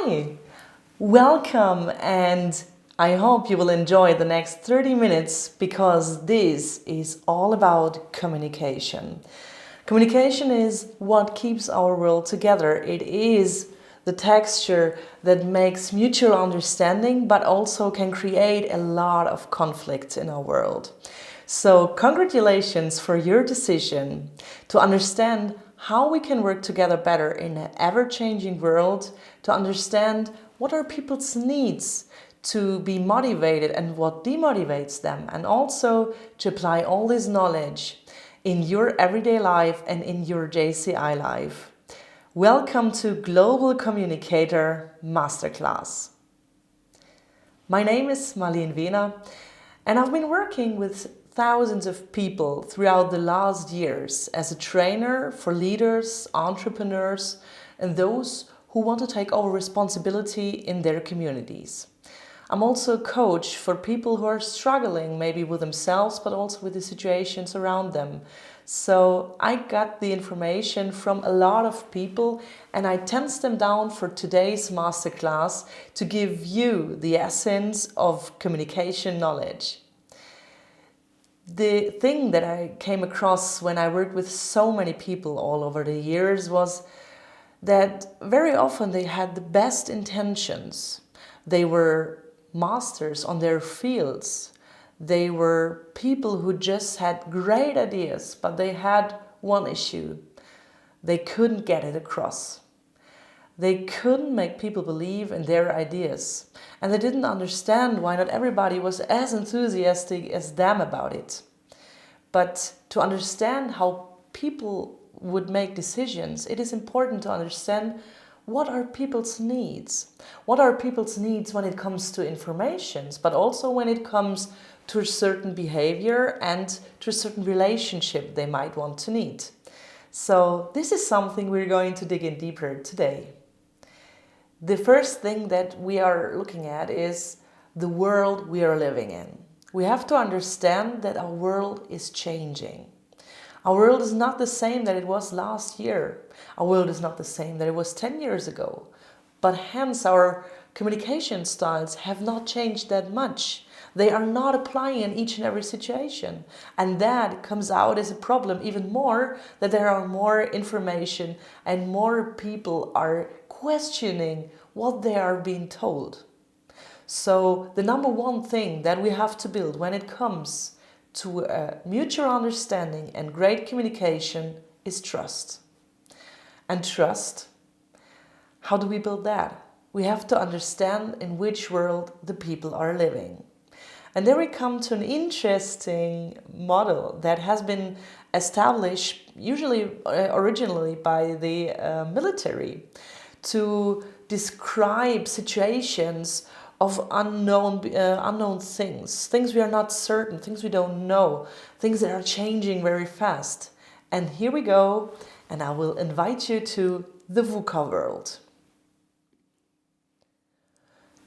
Hi, welcome, and I hope you will enjoy the next 30 minutes because this is all about communication. Communication is what keeps our world together. It is the texture that makes mutual understanding but also can create a lot of conflict in our world. So, congratulations for your decision to understand how we can work together better in an ever-changing world, to understand what are people's needs to be motivated and what demotivates them, and also to apply all this knowledge in your everyday life and in your JCI life. Welcome to Global Communicator Masterclass. My name is Marlen Wehner, and I've been working with thousands of people throughout the last years as a trainer for leaders, entrepreneurs, and those who want to take over responsibility in their communities. I'm also a coach for people who are struggling maybe with themselves, but also with the situations around them. So I got the information from a lot of people and I tensed them down for today's masterclass to give you the essence of communication knowledge. The thing that I came across when I worked with so many people all over the years was that very often they had the best intentions. They were masters on their fields. They were people who just had great ideas, but they had one issue. They couldn't get it across. They couldn't make people believe in their ideas. And they didn't understand why not everybody was as enthusiastic as them about it. But to understand how people would make decisions, it is important to understand what are people's needs. What are people's needs when it comes to information, but also when it comes to a certain behavior and to a certain relationship they might want to need. So this is something we're going to dig in deeper today. The first thing that we are looking at is the world we are living in. We have to understand that our world is changing. Our world is not the same that it was last year. Our world is not the same that it was 10 years ago. But hence our communication styles have not changed that much. They are not applying in each and every situation. And that comes out as a problem even more, that there are more information and more people are questioning what they are being told. So the number one thing that we have to build when it comes to mutual understanding and great communication is trust. And trust, how do we build that? We have to understand in which world the people are living. And there we come to an interesting model that has been established usually originally by the military to describe situations of unknown things we are not certain, things we don't know, things that are changing very fast. And here we go, and I will invite you to the VUCA world.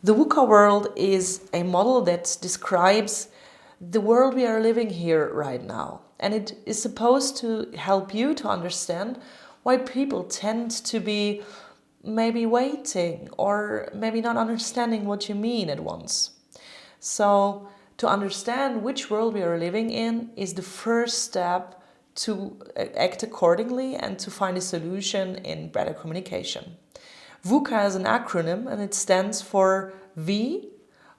The VUCA world is a model that describes the world we are living here right now. And it is supposed to help you to understand why people tend to be maybe waiting or maybe not understanding what you mean at once. So to understand which world we are living in is the first step to act accordingly and to find a solution in better communication. VUCA is an acronym and it stands for V,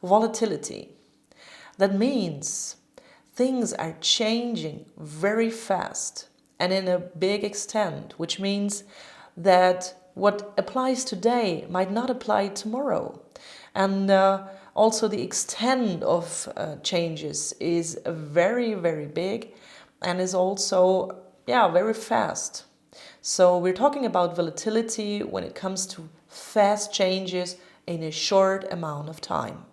volatility. That means things are changing very fast and in a big extent, which means that what applies today might not apply tomorrow. And also the extent of changes is very, very big and is also very fast. So we're talking about volatility when it comes to fast changes in a short amount of time.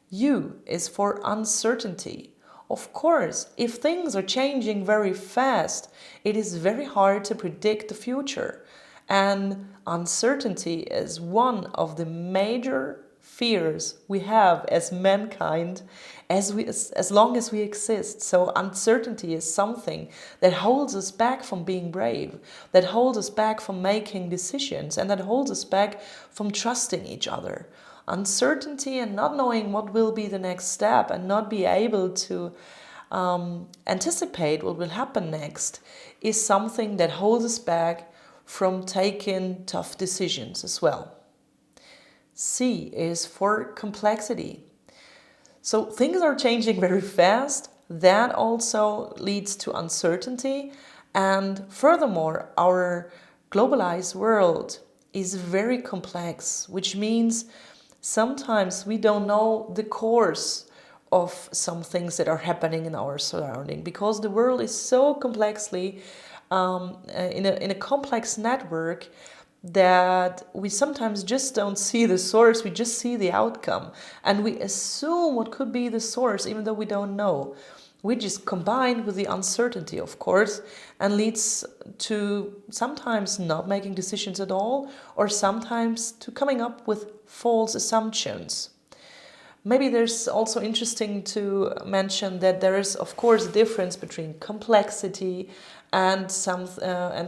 U is for uncertainty. Of course, if things are changing very fast, it is very hard to predict the future. And uncertainty is one of the major fears we have as mankind as long as we exist. So uncertainty is something that holds us back from being brave, that holds us back from making decisions, and that holds us back from trusting each other. Uncertainty and not knowing what will be the next step and not be able to anticipate what will happen next is something that holds us back from taking tough decisions as well. C is for complexity. So things are changing very fast. That also leads to uncertainty. And furthermore, our globalized world is very complex, which means sometimes we don't know the course of some things that are happening in our surrounding, because the world is so complexly in a complex network that we sometimes just don't see the source, we just see the outcome. And we assume what could be the source, even though we don't know. Which is combined with the uncertainty, of course, and leads to sometimes not making decisions at all, or sometimes to coming up with false assumptions. Maybe there's also interesting to mention that there is, of course, a difference between complexity and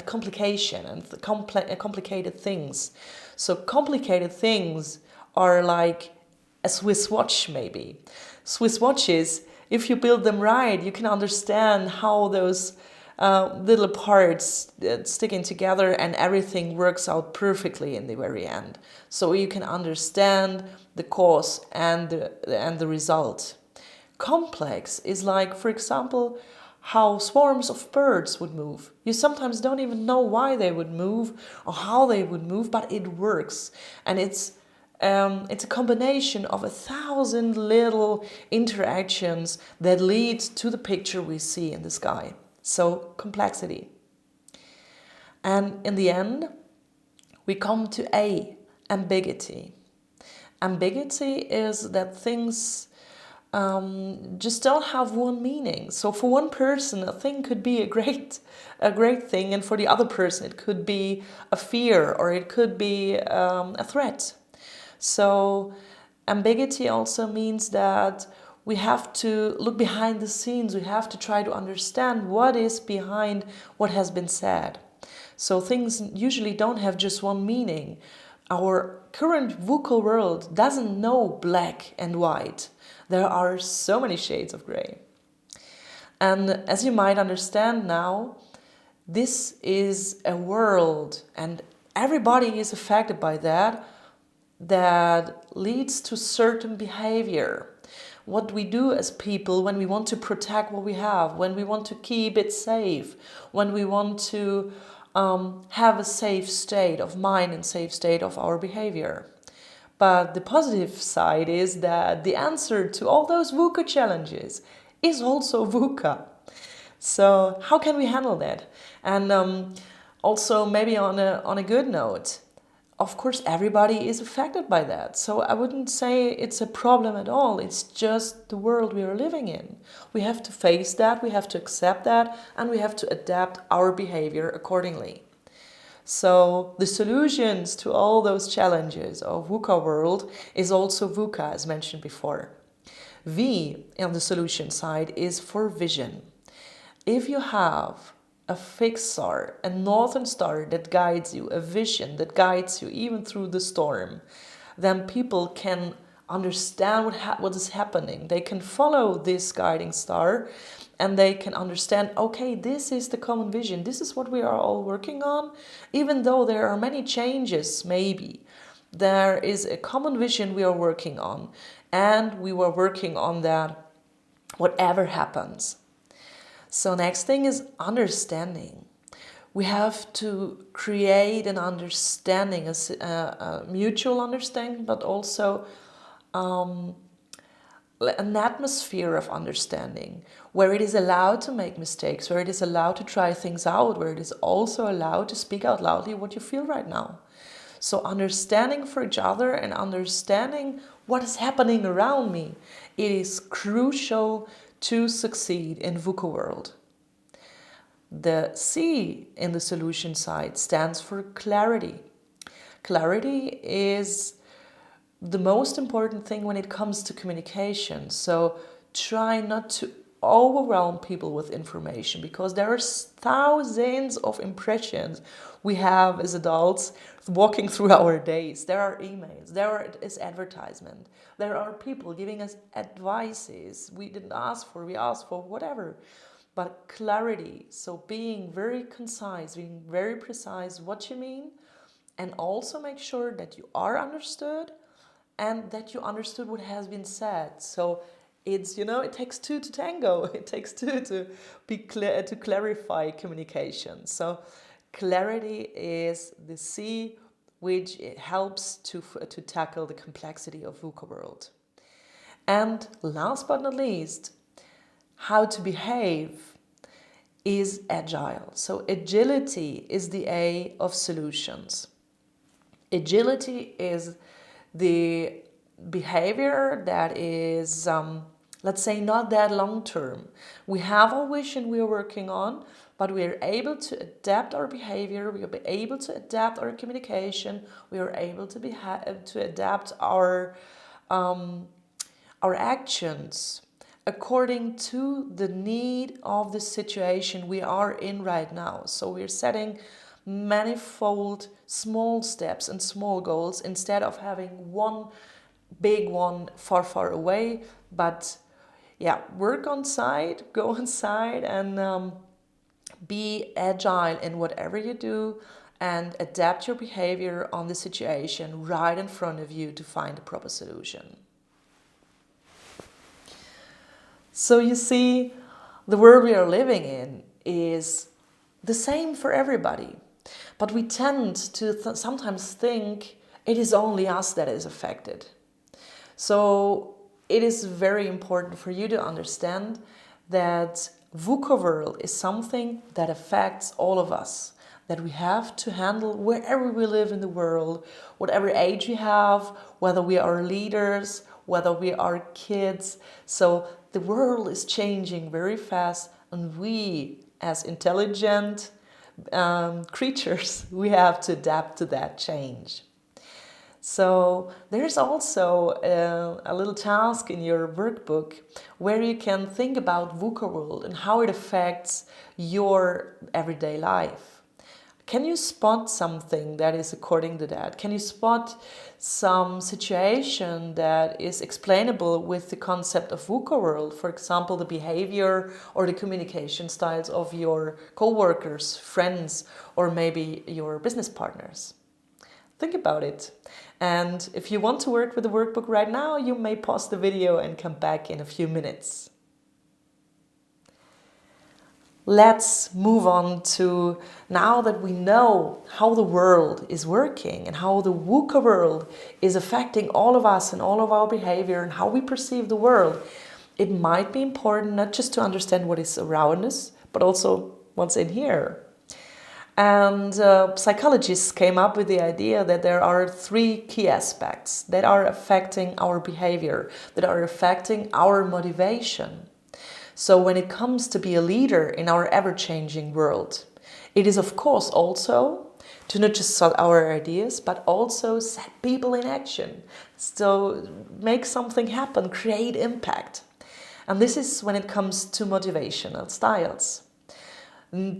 complication and complicated things. So complicated things are like a Swiss watch, maybe. Swiss watches, if you build them right, you can understand how those little parts sticking together and everything works out perfectly in the very end. So you can understand the cause and the result. Complex is like, for example, how swarms of birds would move. You sometimes don't even know why they would move or how they would move, but it works. And it's a combination of 1,000 little interactions that lead to the picture we see in the sky. So complexity. And in the end, we come to A, ambiguity. Ambiguity is that things just don't have one meaning. So for one person, a thing could be a great thing, and for the other person, it could be a fear or it could be a threat. So ambiguity also means that we have to look behind the scenes. We have to try to understand what is behind what has been said. So things usually don't have just one meaning. Our current vocal world doesn't know black and white. There are so many shades of gray. And as you might understand now, this is a world, and everybody is affected by that leads to certain behavior. What we do as people when we want to protect what we have, when we want to keep it safe, when we want to have a safe state of mind and safe state of our behavior. But the positive side is that the answer to all those VUCA challenges is also VUCA. So how can we handle that? And also maybe on a good note, of course, everybody is affected by that. So I wouldn't say it's a problem at all. It's just the world we are living in. We have to face that, we have to accept that, and we have to adapt our behavior accordingly. So the solutions to all those challenges of VUCA world is also VUCA, as mentioned before. V on the solution side is for vision. If you have a fixed star, a northern star that guides you, a vision that guides you even through the storm, then people can understand what is happening. They can follow this guiding star and they can understand, okay, this is the common vision. This is what we are all working on. Even though there are many changes, maybe, there is a common vision we are working on. And we were working on that whatever happens. So next thing is understanding. We have to create an understanding, a mutual understanding, but also an atmosphere of understanding where it is allowed to make mistakes, where it is allowed to try things out, where it is also allowed to speak out loudly what you feel right now. So understanding for each other and understanding what is happening around me, it is crucial to succeed in VUCA world. The C in the solution side stands for clarity. Clarity is the most important thing when it comes to communication. So try not to overwhelm people with information, because there are thousands of impressions we have as adults walking through our days. There are emails, there is advertisement, there are people giving us advices we didn't ask for, we asked for whatever. But clarity, so being very concise, being very precise what you mean, and also make sure that you are understood and that you understood what has been said. So it's, it takes two to tango. It takes two to be clear, to clarify communication. So clarity is the C, which helps to tackle the complexity of VUCA world. And last but not least, how to behave is agile. So agility is the A of solutions. Agility is the behavior that is, let's say, not that long term. We have a vision we are working on, but we are able to adapt our behavior, we are able to adapt our communication, we are able to adapt our actions according to the need of the situation we are in right now. So we're setting manifold small steps and small goals instead of having one big one far, far away. But yeah, work on site, go on site, and be agile in whatever you do, and adapt your behavior on the situation right in front of you to find a proper solution. So you see, the world we are living in is the same for everybody. But we tend to sometimes think it is only us that is affected. So it is very important for you to understand that VUCA world is something that affects all of us, that we have to handle wherever we live in the world, whatever age we have, whether we are leaders, whether we are kids. So the world is changing very fast, and we, as intelligent creatures, we have to adapt to that change. So there's also a little task in your workbook where you can think about VUCA world and how it affects your everyday life. Can you spot something that is according to that? Can you spot some situation that is explainable with the concept of VUCA world? For example, the behavior or the communication styles of your co-workers, friends, or maybe your business partners. Think about it. And if you want to work with the workbook right now, you may pause the video and come back in a few minutes. Let's move on to, now that we know how the world is working and how the VUCA world is affecting all of us and all of our behavior and how we perceive the world, it might be important not just to understand what is around us, but also what's in here. And psychologists came up with the idea that there are 3 key aspects that are affecting our behavior, that are affecting our motivation. So when it comes to be a leader in our ever-changing world, it is of course also to not just sell our ideas, but also set people in action. So make something happen, create impact. And this is when it comes to motivational styles. And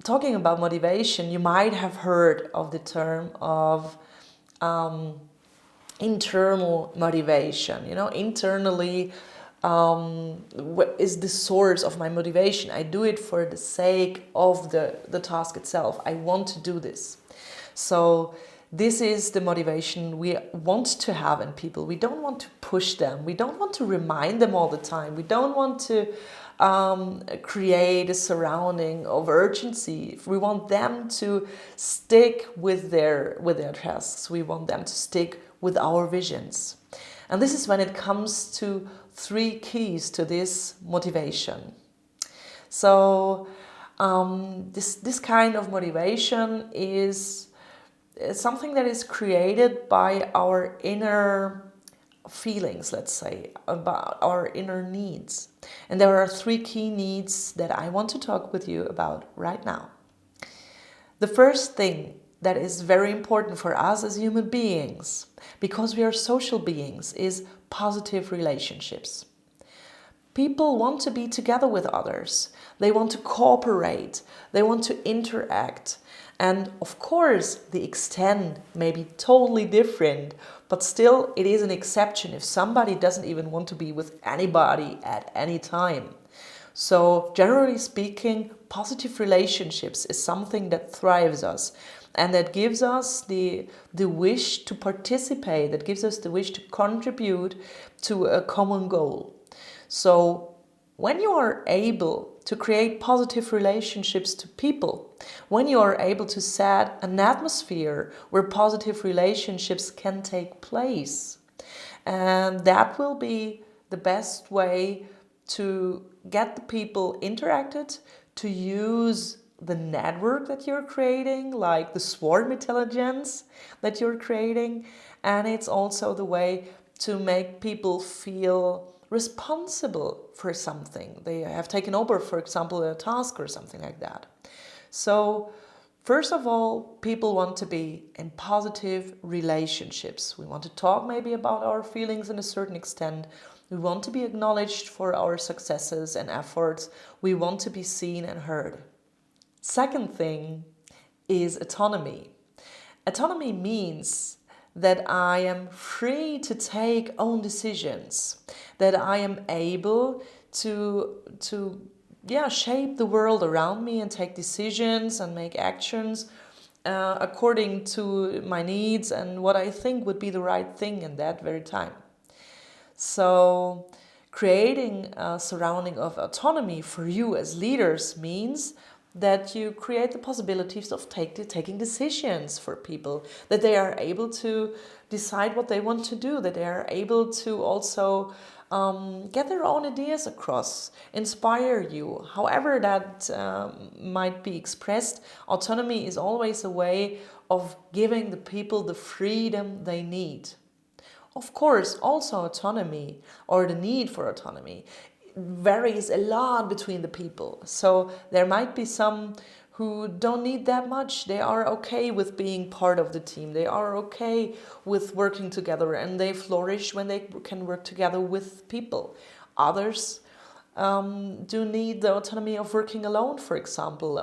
talking about motivation, you might have heard of the term of internal motivation. Internally, what is the source of my motivation? I do it for the sake of the task itself. I want to do this. So this is the motivation we want to have in people. We don't want to push them. We don't want to remind them all the time. We don't want to create a surrounding of urgency. We want them to stick with their tasks. We want them to stick with our visions. And this is when it comes to 3 keys to this motivation. So this kind of motivation is something that is created by our inner feelings, let's say, about our inner needs. And there are 3 key needs that I want to talk with you about right now. The first thing that is very important for us as human beings, because we are social beings, is positive relationships. People want to be together with others. They want to cooperate. They want to interact. And of course, the extent may be totally different, but still it is an exception if somebody doesn't even want to be with anybody at any time. So generally speaking, positive relationships is something that thrives us and that gives us the wish to participate, that gives us the wish to contribute to a common goal. So when you are able to create positive relationships to people, when you are able to set an atmosphere where positive relationships can take place, and that will be the best way to get the people interacted, to use the network that you're creating, like the swarm intelligence that you're creating, and it's also the way to make people feel responsible for something. They have taken over, for example, a task or something like that. So, first of all, people want to be in positive relationships. We want to talk maybe about our feelings in a certain extent. We want to be acknowledged for our successes and efforts. We want to be seen and heard. Second thing is autonomy. Autonomy means that I am free to take own decisions, that I am able to shape the world around me and take decisions and make actions according to my needs and what I think would be the right thing in that very time. So creating a surrounding of autonomy for you as leaders means that you create the possibilities of taking decisions for people, that they are able to decide what they want to do, that they are able to also get their own ideas across, inspire you. However that might be expressed, autonomy is always a way of giving the people the freedom they need. Of course, also autonomy or the need for autonomy varies a lot between the people. So there might be some who don't need that much. They are okay with being part of the team. They are okay with working together and they flourish when they can work together with people. Others do need the autonomy of working alone, for example,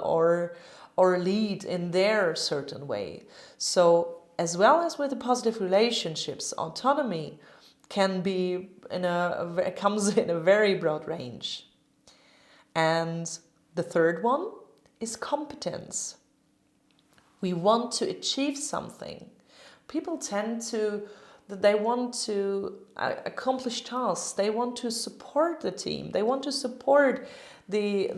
or lead in their certain way. So as well as with the positive relationships, autonomy can be comes in a very broad range. And the third one is competence. We want to achieve something. People tend to they want to accomplish tasks. They want to support the team. They want to support the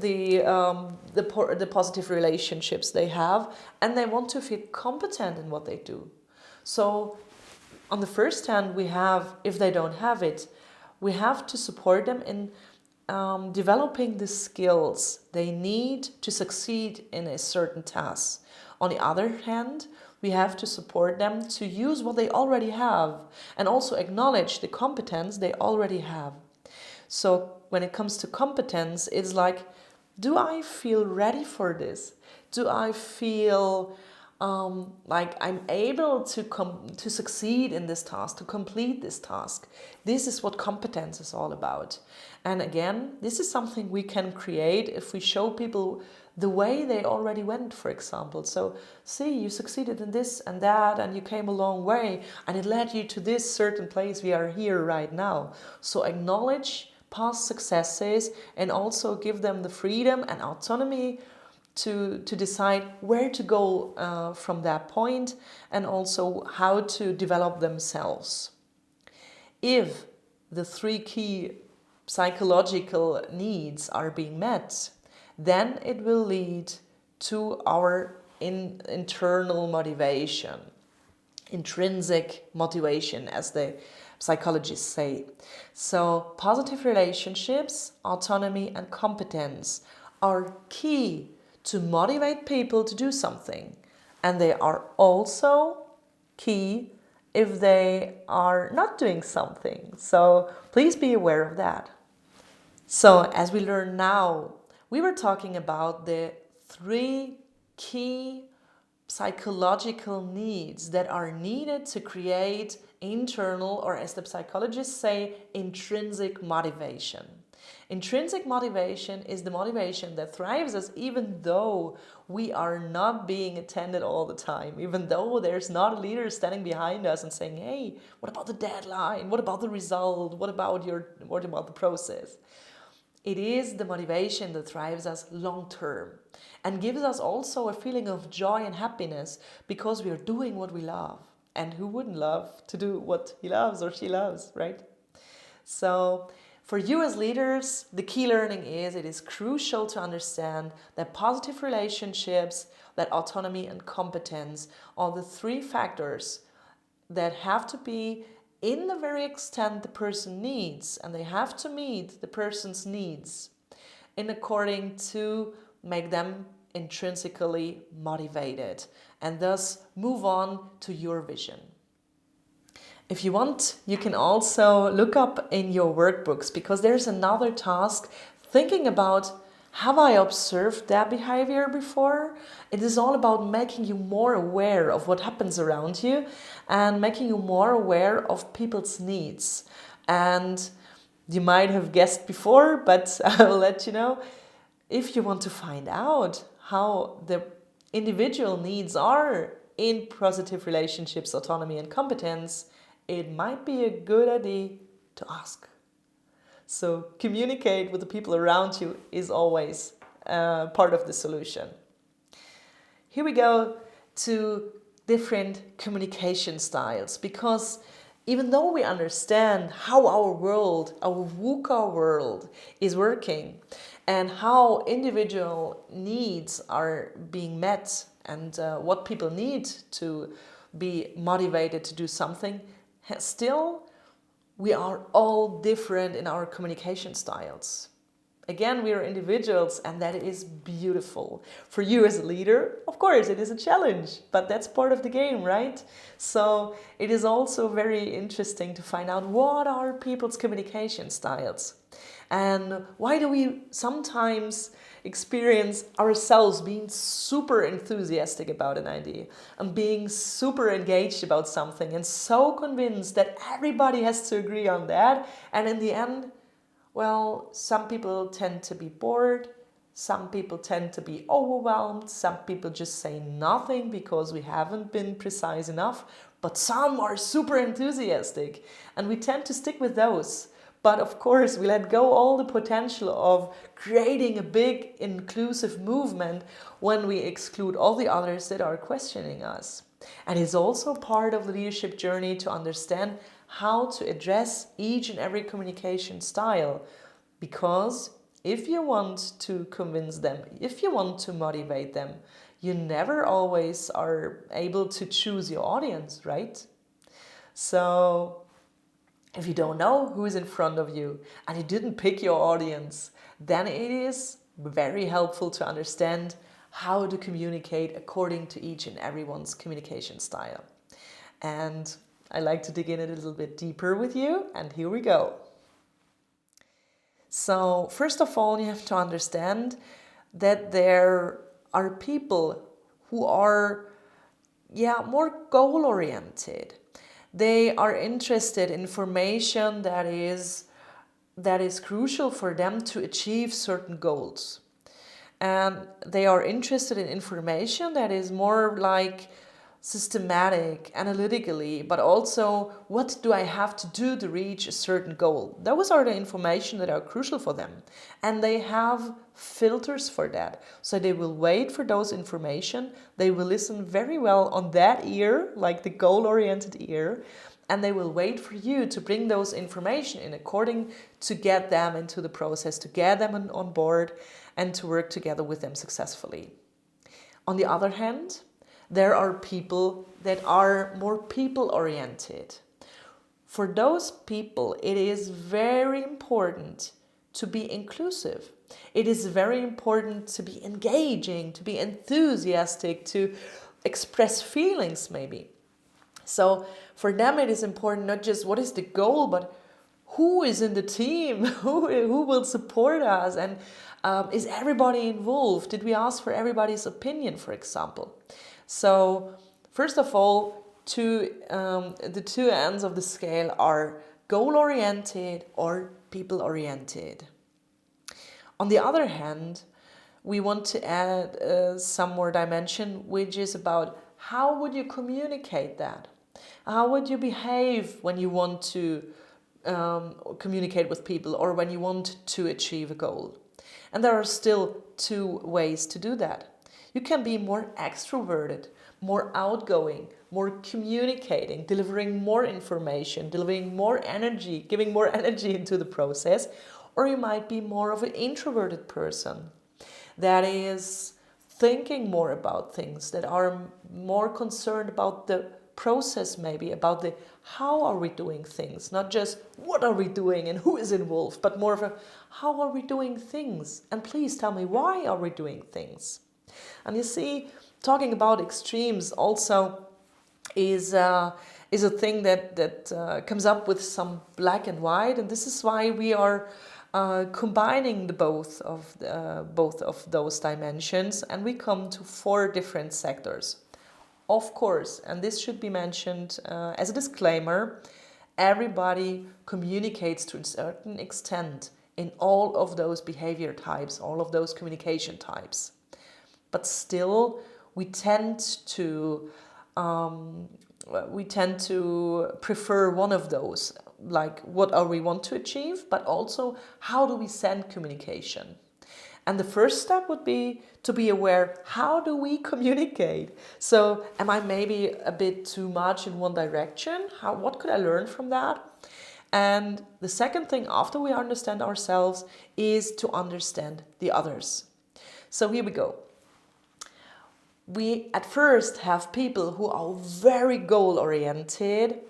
positive relationships they have, and they want to feel competent in what they do. So on the first hand, we have, if they don't have it, we have to support them in developing the skills they need to succeed in a certain task. On the other hand, we have to support them to use what they already have and also acknowledge the competence they already have. So when it comes to competence, it's like, do I feel ready for this? Do I feel like I'm able to succeed in this task, to complete this task? This is what competence is all about. And again, this is something we can create if we show people the way they already went, for example. So, see, you succeeded in this and that, and you came a long way, and it led you to this certain place we are here right now. So acknowledge past successes and also give them the freedom and autonomy to decide where to go from that point and also how to develop themselves. If the three key psychological needs are being met, then it will lead to our internal motivation, intrinsic motivation, as the psychologists say. So positive relationships, autonomy, and competence are key to motivate people to do something. And they are also key if they are not doing something. So please be aware of that. So as we learn now, we were talking about the three key psychological needs that are needed to create internal, or as the psychologists say, intrinsic motivation. Intrinsic motivation is the motivation that thrives us even though we are not being attended all the time, even though there's not a leader standing behind us and saying, hey, what about the deadline? What about the result? What about the process? It is the motivation that drives us long term and gives us also a feeling of joy and happiness because we are doing what we love. And who wouldn't love to do what he loves or she loves, right? So for you as leaders, the key learning is it is crucial to understand that positive relationships, that autonomy and competence are the three factors that have to be in the very extent the person needs, and they have to meet the person's needs in according to make them intrinsically motivated and thus move on to your vision. If you want, you can also look up in your workbooks, because there's another task thinking about, have I observed that behavior before? It is all about making you more aware of what happens around you and making you more aware of people's needs. And you might have guessed before, but I will let you know, if you want to find out how the individual needs are in positive relationships, autonomy and competence, it might be a good idea to ask. So communicate with the people around you is always part of the solution. Here we go to different communication styles, because even though we understand how our world, our VUCA world is working and how individual needs are being met and what people need to be motivated to do something, still we are all different in our communication styles. Again, we are individuals, and that is beautiful. For you as a leader, of course, it is a challenge, but that's part of the game, right? So it is also very interesting to find out what are people's communication styles. And why do we sometimes experience ourselves being super enthusiastic about an idea and being super engaged about something and so convinced that everybody has to agree on that, and in the end, well, some people tend to be bored, some people tend to be overwhelmed, some people just say nothing because we haven't been precise enough, but some are super enthusiastic and we tend to stick with those. But of course, we let go all the potential of creating a big inclusive movement when we exclude all the others that are questioning us. And it's also part of the leadership journey to understand how to address each and every communication style. Because if you want to convince them, if you want to motivate them, you never always are able to choose your audience, right? So if you don't know who is in front of you and you didn't pick your audience, then it is very helpful to understand how to communicate according to each and everyone's communication style. And I like to dig in a little bit deeper with you, and here we go. So first of all, you have to understand that there are people who are more goal-oriented. They are interested in information that is crucial for them to achieve certain goals. And they are interested in information that is more like systematic, analytically, but also what do I have to do to reach a certain goal? Those are the information that are crucial for them. And they have filters for that. So they will wait for those information. They will listen very well on that ear, like the goal-oriented ear, and they will wait for you to bring those information in according to get them into the process, to get them on board and to work together with them successfully. On the other hand, there are people that are more people-oriented. For those people, it is very important to be inclusive. It is very important to be engaging, to be enthusiastic, to express feelings maybe. So for them, it is important not just what is the goal, but who is in the team, who will support us, and is everybody involved? Did we ask for everybody's opinion, for example? So first of all, the two ends of the scale are goal-oriented or people-oriented. On the other hand, we want to add some more dimension, which is about how would you communicate that? How would you behave when you want to communicate with people or when you want to achieve a goal? And there are still two ways to do that. You can be more extroverted, more outgoing, more communicating, delivering more information, delivering more energy, giving more energy into the process. Or you might be more of an introverted person that is thinking more about things, that are more concerned about the process, maybe about the how are we doing things, not just what are we doing and who is involved, but more of a how are we doing things, and please tell me why are we doing things. And you see, talking about extremes also is a thing that comes up with some black and white, and this is why we are combining the both of those dimensions, and we come to 4 different sectors. Of course, and this should be mentioned as a disclaimer, everybody communicates to a certain extent in all of those behavior types, all of those communication types. But still, we tend to prefer one of those, like what are we want to achieve, but also how do we send communication. And the first step would be to be aware, how do we communicate? So am I maybe a bit too much in one direction? What could I learn from that? And the second thing after we understand ourselves is to understand the others. So here we go. We at first have people who are very goal-oriented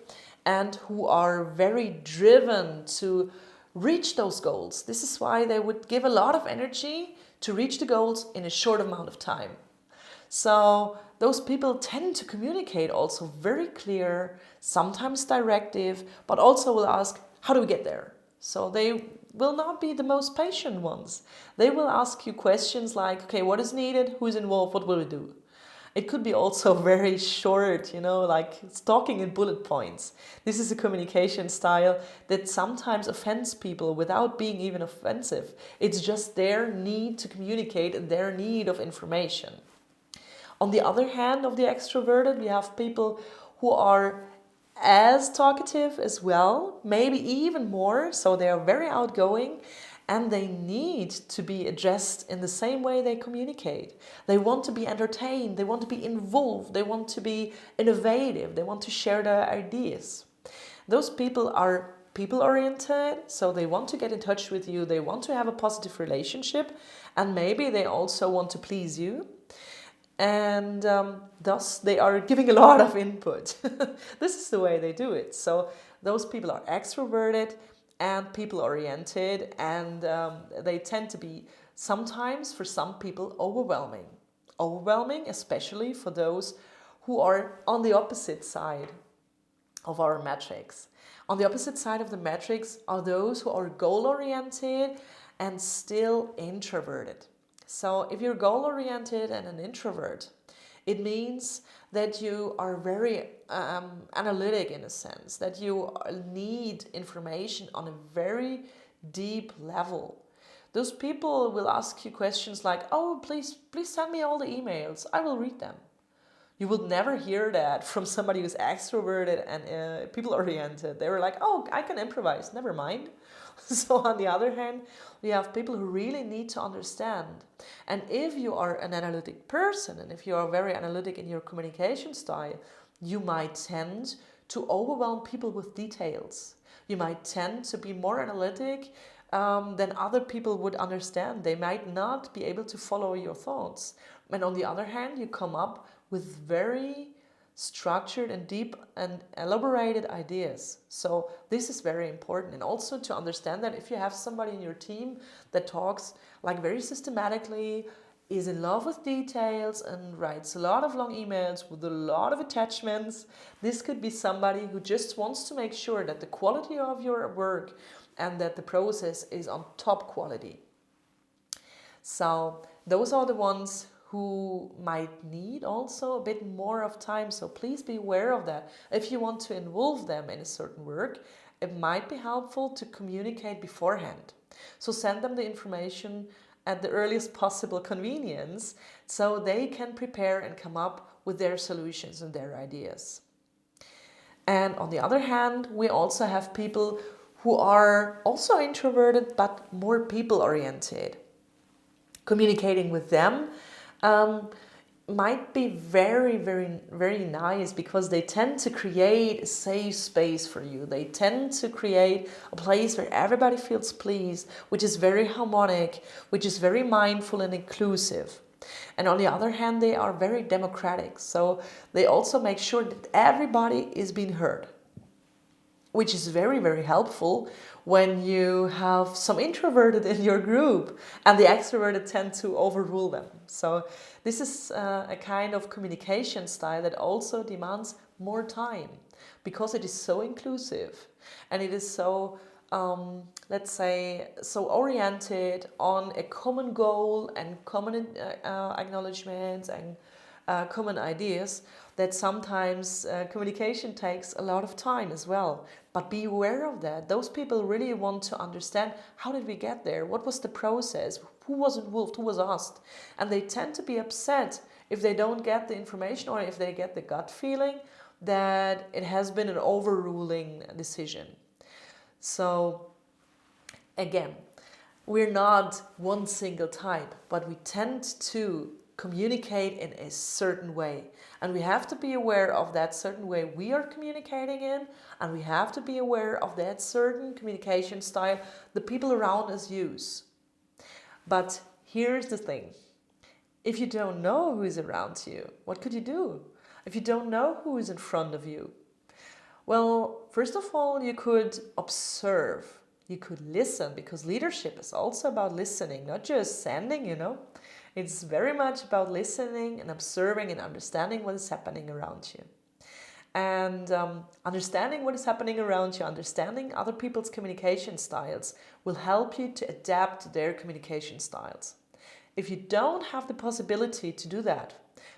and who are very driven to reach those goals. This is why they would give a lot of energy to reach the goals in a short amount of time. So those people tend to communicate also very clear, sometimes directive, but also will ask, how do we get there? So they will not be the most patient ones. They will ask you questions like, okay, what is needed? Who is involved? What will we do? It could be also very short, like it's talking in bullet points. This is a communication style that sometimes offends people without being even offensive. It's just their need to communicate and their need of information. On the other hand, of the extroverted, we have people who are as talkative as well, maybe even more, so they are very outgoing, and they need to be addressed in the same way they communicate. They want to be entertained, they want to be involved, they want to be innovative, they want to share their ideas. Those people are people-oriented, so they want to get in touch with you, they want to have a positive relationship, and maybe they also want to please you. And thus they are giving a lot of input. This is the way they do it. So those people are extroverted and people-oriented, and they tend to be sometimes, for some people, overwhelming. Overwhelming, especially for those who are on the opposite side of our matrix. On the opposite side of the matrix are those who are goal-oriented and still introverted. So if you're goal-oriented and an introvert, it means that you are very analytic in a sense, that you need information on a very deep level. Those people will ask you questions like, oh, please send me all the emails, I will read them. You will never hear that from somebody who's extroverted and people-oriented. They were like, oh, I can improvise, never mind. So on the other hand, we have people who really need to understand. And if you are an analytic person, and if you are very analytic in your communication style, you might tend to overwhelm people with details. You might tend to be more analytic than other people would understand. They might not be able to follow your thoughts. And on the other hand, you come up with very structured and deep and elaborated ideas. So this is very important. And also to understand that if you have somebody in your team that talks like very systematically, is in love with details and writes a lot of long emails with a lot of attachments, this could be somebody who just wants to make sure that the quality of your work and that the process is on top quality. So those are the ones who might need also a bit more of time. So please be aware of that. If you want to involve them in a certain work, it might be helpful to communicate beforehand. So send them the information at the earliest possible convenience so they can prepare and come up with their solutions and their ideas. And on the other hand, we also have people who are also introverted but more people oriented. Communicating with them might be very, very, very nice because they tend to create a safe space for you. They tend to create a place where everybody feels pleased, which is very harmonic, which is very mindful and inclusive. And on the other hand, they are very democratic. So they also make sure that everybody is being heard, which is very, very helpful when you have some introverted in your group and the extroverted tend to overrule them. So this is a kind of communication style that also demands more time because it is so inclusive and it is so, let's say, so oriented on a common goal and common acknowledgements and common ideas that sometimes communication takes a lot of time as well. But be aware of that. Those people really want to understand, how did we get there? What was the process? Who was involved? Who was asked? And they tend to be upset if they don't get the information or if they get the gut feeling that it has been an overruling decision. So again, we're not one single type, but we tend to communicate in a certain way. And we have to be aware of that certain way we are communicating in, and we have to be aware of that certain communication style the people around us use. But here's the thing. If you don't know who is around you, what could you do? If you don't know who is in front of you? Well, first of all, you could observe. You could listen, because leadership is also about listening, not just sending, It's very much about listening and observing and understanding what is happening around you. And understanding what is happening around you, understanding other people's communication styles will help you to adapt to their communication styles. If you don't have the possibility to do that,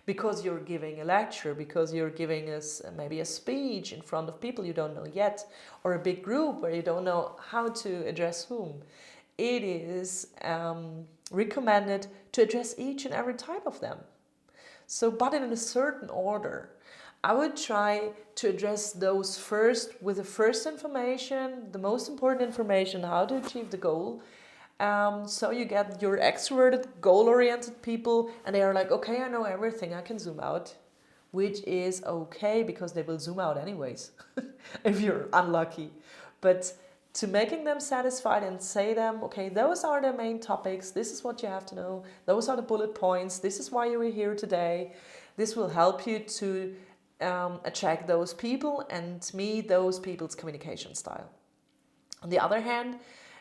because you're giving a lecture, because you're giving us maybe a speech in front of people you don't know yet, or a big group where you don't know how to address whom, it is recommended to address each and every type of them. So, but in a certain order. I would try to address those first with the first information, the most important information, how to achieve the goal. So you get your extroverted, goal-oriented people, and they are like, okay, I know everything, I can zoom out. Which is okay, because they will zoom out anyways, if you're unlucky. But to making them satisfied and say them, okay, those are the main topics, this is what you have to know, those are the bullet points, this is why you were here today. This will help you to attract those people and meet those people's communication style. On the other hand,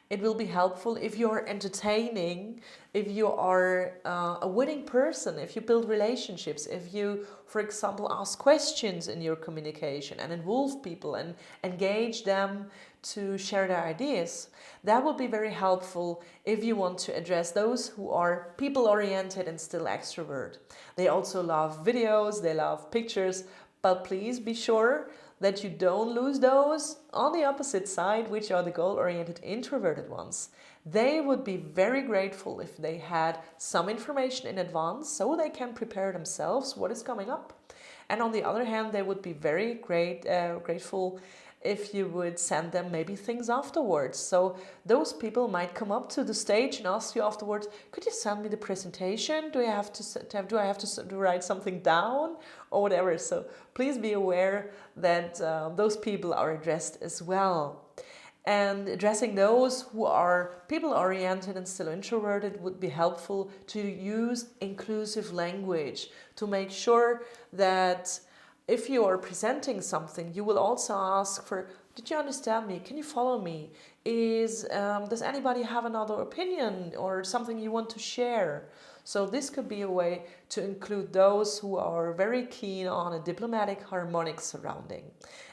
it will be helpful if you're entertaining, if you are a winning person, if you build relationships, if you, for example, ask questions in your communication and involve people and engage them to share their ideas. That will be very helpful if you want to address those who are people-oriented and still extrovert. They also love videos, they love pictures, but please be sure that you don't lose those on the opposite side, which are the goal-oriented introverted ones. They would be very grateful if they had some information in advance so they can prepare themselves what is coming up. And on the other hand, they would be very grateful if you would send them maybe things afterwards. So those people might come up to the stage and ask you afterwards, could you send me the presentation? Do I have to write something down or whatever? So please be aware that those people are addressed as well. And addressing those who are people-oriented and still introverted would be helpful to use inclusive language to make sure that if you are presenting something, you will also ask for, did you understand me? Can you follow me? Does anybody have another opinion or something you want to share? So this could be a way to include those who are very keen on a diplomatic, harmonic surrounding.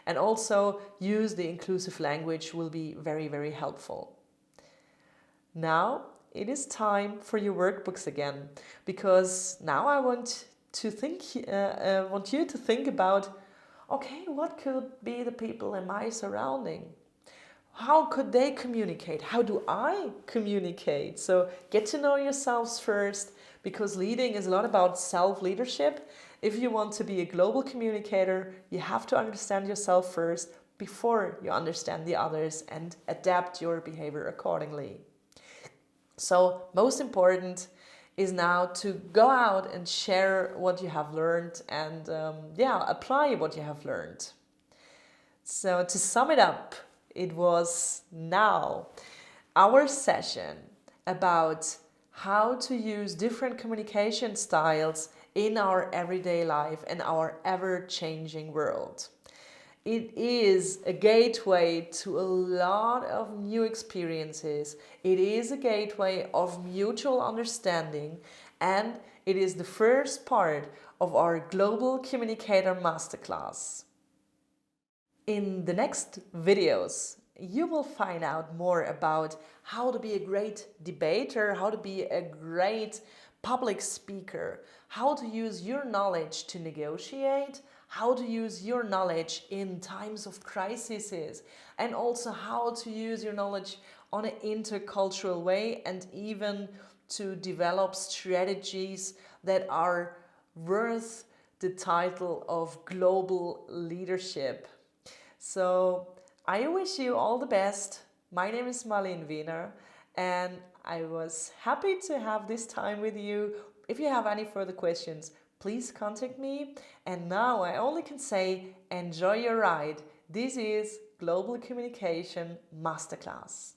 And also use the inclusive language will be very, very helpful. Now, it is time for your workbooks again, because now I want you to think about, okay, what could be the people in my surrounding? How could they communicate? How do I communicate? So get to know yourselves first, because leading is a lot about self-leadership. If you want to be a global communicator, you have to understand yourself first before you understand the others and adapt your behavior accordingly. So most important is now to go out and share what you have learned and apply what you have learned. So to sum it up, it was now our session about how to use different communication styles in our everyday life and our ever-changing world. It is a gateway to a lot of new experiences. It is a gateway of mutual understanding, and it is the first part of our Global Communicator Masterclass. In the next videos, you will find out more about how to be a great debater, how to be a great public speaker, how to use your knowledge to negotiate, how to use your knowledge in times of crises, and also how to use your knowledge on an intercultural way, and even to develop strategies that are worth the title of global leadership. So I wish you all the best. My name is Marlen Wehner, and I was happy to have this time with you. If you have any further questions, please contact me. And now I only can say, enjoy your ride. This is Global Communication Masterclass.